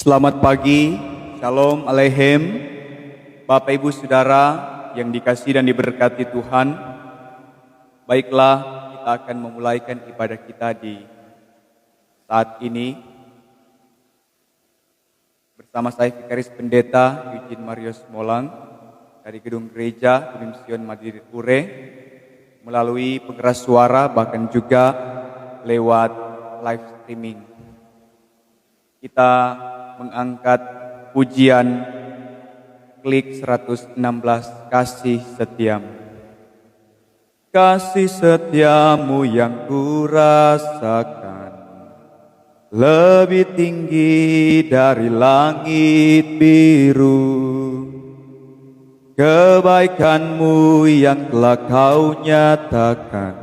Selamat pagi, Shalom Aleichem, Bapak Ibu Saudara yang dikasihi dan diberkati Tuhan. Baiklah, kita akan memulaikan ibadah kita di saat ini bersama saya Vikaris Pendeta Eugene Marius Molang dari Gedung Gereja Gunung Sion Madrid Ure, melalui pengeras suara bahkan juga lewat live streaming. Kita mengangkat pujian klik 116, kasih setiamu. Kasih setiamu yang kurasakan lebih tinggi dari langit biru. Kebaikanmu yang telah kau nyatakan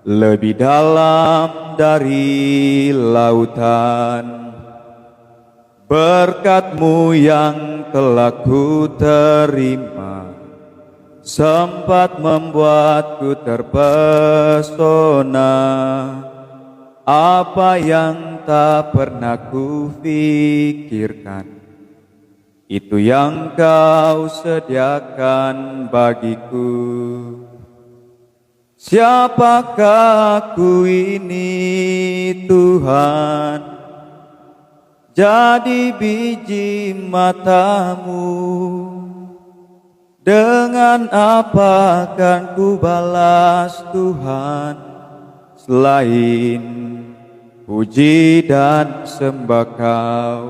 lebih dalam dari lautan. Berkat-Mu yang telah ku terima sempat membuatku terpesona. Apa yang tak pernah ku pikirkan, itu yang Kau sediakan bagiku. Siapakah aku ini Tuhan? Jadi biji mata-Mu, dengan apa akan ku balas Tuhan selain puji dan sembah Kau.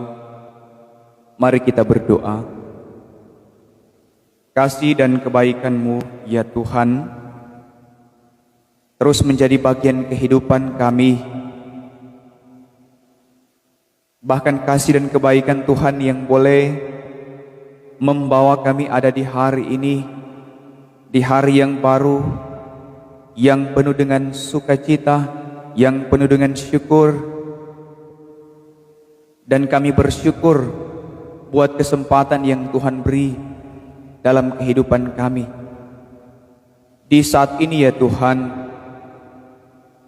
Mari kita berdoa. Kasih dan kebaikan-Mu ya Tuhan terus menjadi bagian kehidupan kami. Bahkan kasih dan kebaikan Tuhan yang boleh membawa kami ada di hari ini, di hari yang baru, yang penuh dengan sukacita, yang penuh dengan syukur. Dan kami bersyukur buat kesempatan yang Tuhan beri dalam kehidupan kami. Di saat ini ya Tuhan,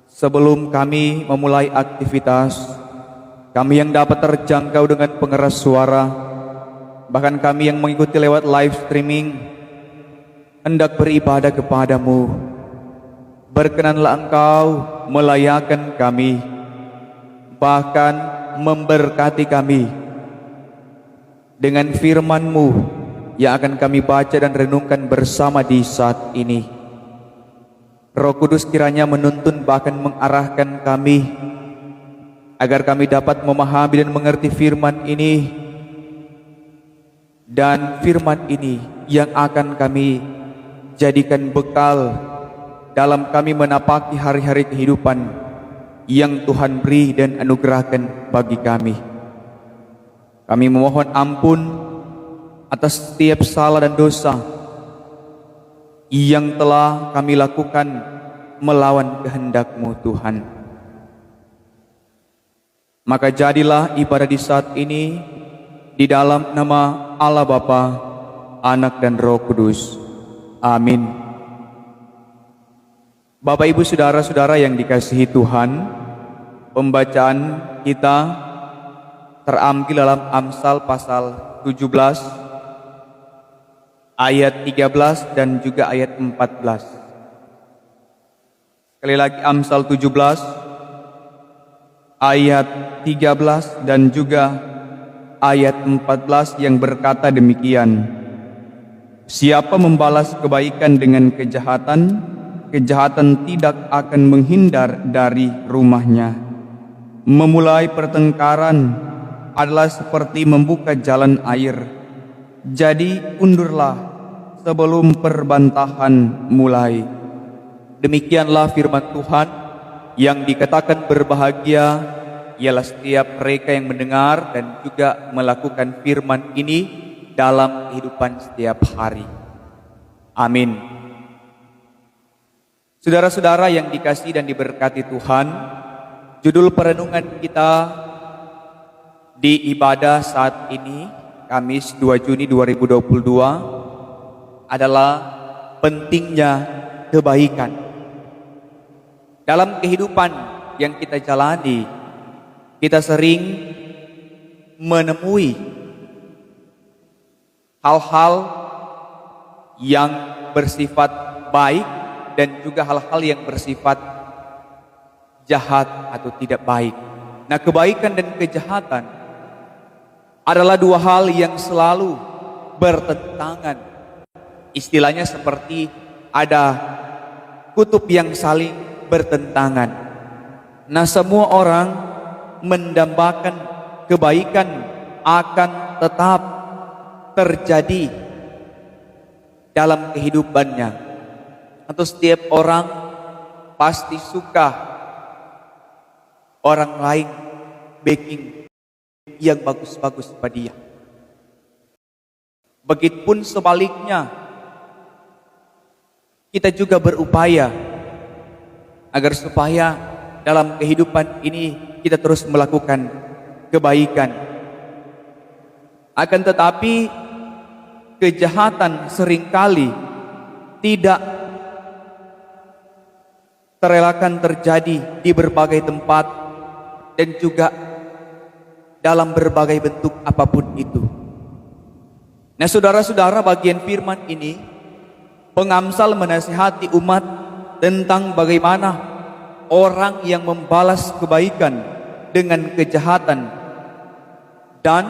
sebelum kami memulai aktivitas, kami yang dapat terjangkau dengan pengeras suara, bahkan kami yang mengikuti lewat live streaming, hendak beribadah kepadamu. Berkenanlah Engkau melayakkan kami, bahkan memberkati kami dengan firman-Mu yang akan kami baca dan renungkan bersama di saat ini. Roh Kudus kiranya menuntun bahkan mengarahkan kami, agar kami dapat memahami dan mengerti firman ini, dan firman ini yang akan kami jadikan bekal dalam kami menapaki hari-hari kehidupan yang Tuhan beri dan anugerahkan bagi kami. Kami memohon ampun atas setiap salah dan dosa yang telah kami lakukan melawan kehendak-Mu Tuhan. Maka jadilah ibadah di saat ini di dalam nama Allah Bapa, Anak dan Roh Kudus. Amin. Bapak Ibu Saudara-saudara yang dikasihi Tuhan, pembacaan kita terambil dalam Amsal pasal 17 ayat 13 dan juga ayat 14. Sekali lagi Amsal 17 ayat 13 dan juga ayat 14 yang berkata demikian. Siapa membalas kebaikan dengan kejahatan, kejahatan tidak akan menghindar dari rumahnya. Memulai pertengkaran adalah seperti membuka jalan air. Jadi undurlah sebelum perbantahan mulai. Demikianlah firman Tuhan. Yang dikatakan berbahagia ialah setiap mereka yang mendengar dan juga melakukan firman ini dalam kehidupan setiap hari. Amin. Saudara-saudara yang dikasihi dan diberkati Tuhan, judul perenungan kita di ibadah saat ini, Kamis 2 Juni 2022, adalah pentingnya kebaikan. Dalam kehidupan yang kita jalani, kita sering menemui hal-hal yang bersifat baik dan juga hal-hal yang bersifat jahat atau tidak baik. Nah, kebaikan dan kejahatan adalah dua hal yang selalu bertentangan. Istilahnya seperti ada kutub yang saling bertentangan. Nah, semua orang mendambakan kebaikan akan tetap terjadi dalam kehidupannya. Atau setiap orang pasti suka orang lain backing yang bagus-bagus pada dia. Begitupun sebaliknya, kita juga berupaya agar supaya dalam kehidupan ini kita terus melakukan kebaikan. Akan tetapi kejahatan seringkali tidak terelakkan terjadi di berbagai tempat dan juga dalam berbagai bentuk apapun itu. Nah, saudara-saudara, bagian firman ini pengamsal menasihati umat tentang bagaimana orang yang membalas kebaikan dengan kejahatan. Dan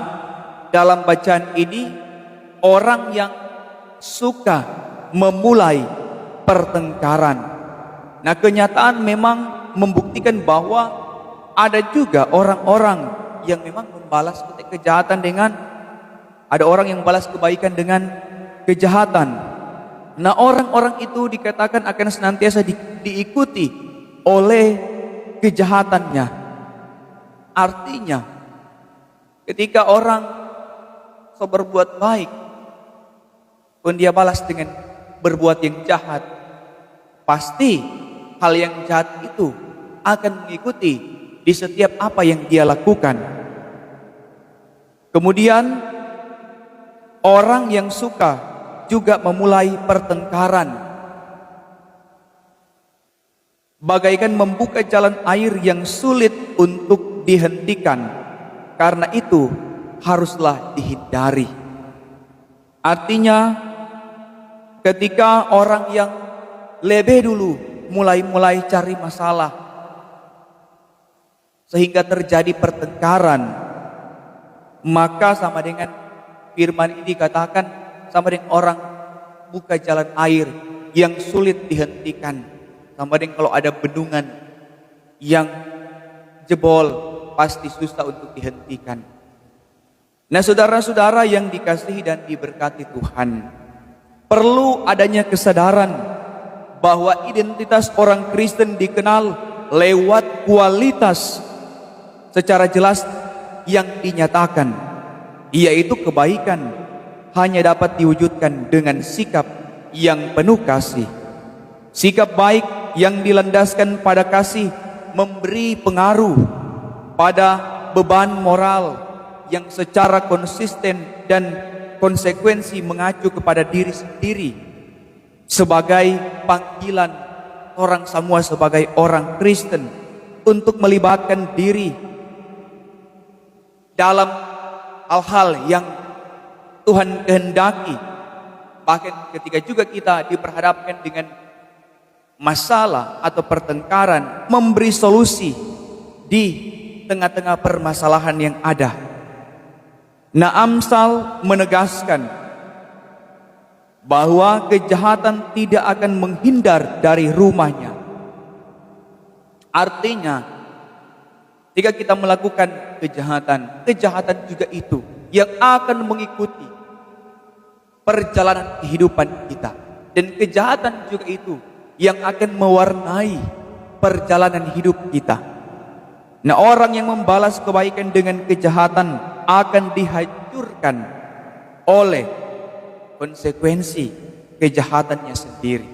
dalam bacaan ini, orang yang suka memulai pertengkaran. Nah, kenyataan memang membuktikan bahwa ada juga orang-orang yang memang membalas kejahatan dengan, ada orang yang membalas kebaikan dengan kejahatan. Nah, orang-orang itu dikatakan akan senantiasa diikuti oleh kejahatannya. Artinya, ketika orang berbuat baik, pun dia balas dengan berbuat yang jahat, pasti hal yang jahat itu akan mengikuti di setiap apa yang dia lakukan. Kemudian orang yang suka juga memulai pertengkaran, bagaikan membuka jalan air yang sulit untuk dihentikan. Karena itu haruslah dihindari. Artinya, ketika orang yang lebih dulu mulai cari masalah sehingga terjadi pertengkaran, maka sama dengan firman ini dikatakan sama dengan orang buka jalan air yang sulit dihentikan. Sama dengan kalau ada bendungan yang jebol, pasti susah untuk dihentikan. Nah, saudara-saudara yang dikasihi dan diberkati Tuhan, perlu adanya kesadaran bahwa identitas orang Kristen dikenal lewat kualitas secara jelas yang dinyatakan, yaitu kebaikan hanya dapat diwujudkan dengan sikap yang penuh kasih. Sikap baik yang dilandaskan pada kasih memberi pengaruh pada beban moral yang secara konsisten dan konsekuensi mengacu kepada diri sendiri sebagai panggilan orang semua sebagai orang Kristen untuk melibatkan diri dalam hal-hal yang Tuhan kehendaki. Bahkan ketika juga kita diperhadapkan dengan masalah atau pertengkaran, memberi solusi di tengah-tengah permasalahan yang ada. Nah, Amsal menegaskan bahwa kejahatan tidak akan menghindar dari rumahnya. Artinya, jika kita melakukan kejahatan, kejahatan juga itu yang akan mengikuti perjalanan kehidupan kita. Dan kejahatan juga itu yang akan mewarnai perjalanan hidup kita. Nah, orang yang membalas kebaikan dengan kejahatan akan dihancurkan oleh konsekuensi kejahatannya sendiri.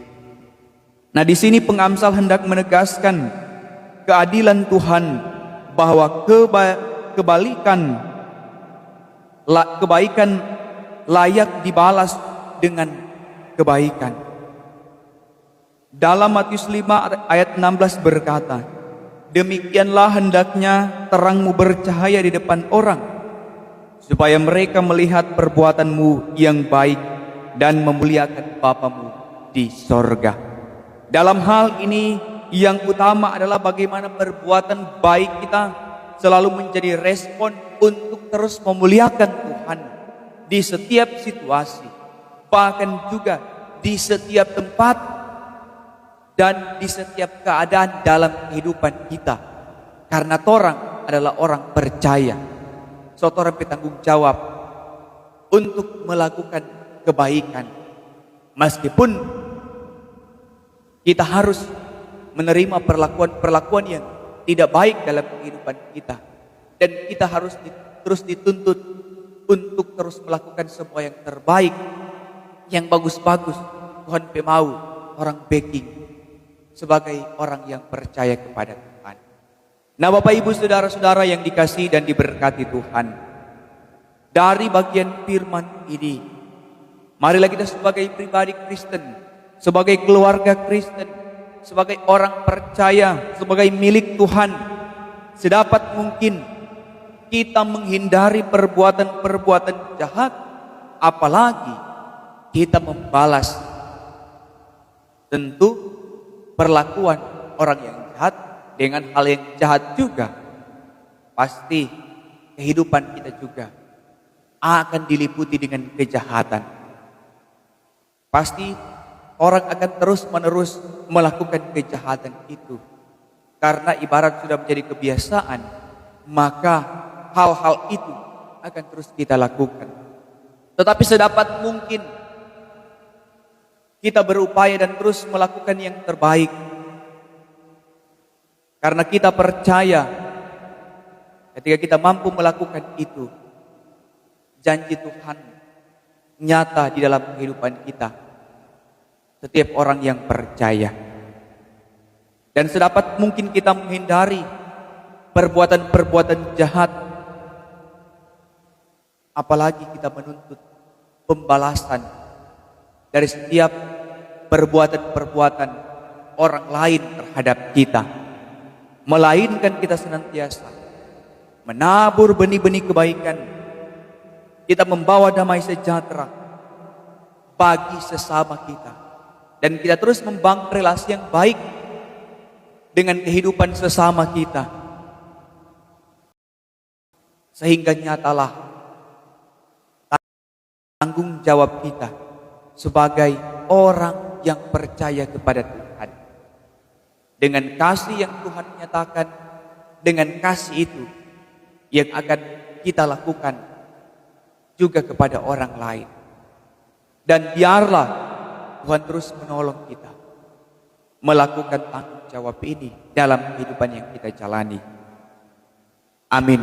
Nah, di sini pengamsal hendak menegaskan keadilan Tuhan bahwa kebaikan layak dibalas dengan kebaikan. Dalam Matius 5 ayat 16 berkata, "Demikianlah hendaknya terangmu bercahaya di depan orang, supaya mereka melihat perbuatanmu yang baik dan memuliakan Bapamu di sorga. Dalam hal ini yang utama adalah bagaimana perbuatan baik kita selalu menjadi respon untuk terus memuliakan Tuhan di setiap situasi, bahkan juga di setiap tempat dan di setiap keadaan dalam kehidupan kita. Karena torang adalah orang percaya, torang bertanggung jawab untuk melakukan kebaikan, meskipun kita harus menerima perlakuan-perlakuan yang tidak baik dalam kehidupan kita, dan kita harus terus dituntut untuk terus melakukan semua yang terbaik, yang bagus-bagus. Tuhan mau orang backing sebagai orang yang percaya kepada Tuhan. Nah, Bapak Ibu saudara-saudara yang dikasihi dan diberkati Tuhan, dari bagian firman ini, marilah kita sebagai pribadi Kristen, sebagai keluarga Kristen, sebagai orang percaya, sebagai milik Tuhan, sedapat mungkin kita menghindari perbuatan-perbuatan jahat, apalagi kita membalas tentu perlakuan orang yang jahat dengan hal yang jahat juga. Pasti kehidupan kita juga akan diliputi dengan kejahatan. Pasti orang akan terus-menerus melakukan kejahatan itu. Karena ibarat sudah menjadi kebiasaan, maka hal-hal itu akan terus kita lakukan. Tetapi sedapat mungkin kita berupaya dan terus melakukan yang terbaik. Karena kita percaya ketika kita mampu melakukan itu, janji Tuhan nyata di dalam kehidupan kita. Setiap orang yang percaya. Dan sedapat mungkin kita menghindari perbuatan-perbuatan jahat. Apalagi kita menuntut pembalasan dari setiap perbuatan-perbuatan orang lain terhadap kita. Melainkan kita senantiasa menabur benih-benih kebaikan. Kita membawa damai sejahtera bagi sesama kita. Dan kita terus membangun relasi yang baik dengan kehidupan sesama kita. Sehingga nyatalah tanggung jawab kita sebagai orang yang percaya kepada Tuhan. Dengan kasih yang Tuhan nyatakan, dengan kasih itu yang akan kita lakukan juga kepada orang lain. Dan biarlah Tuhan terus menolong kita melakukan tanggung jawab ini dalam kehidupan yang kita jalani. Amin.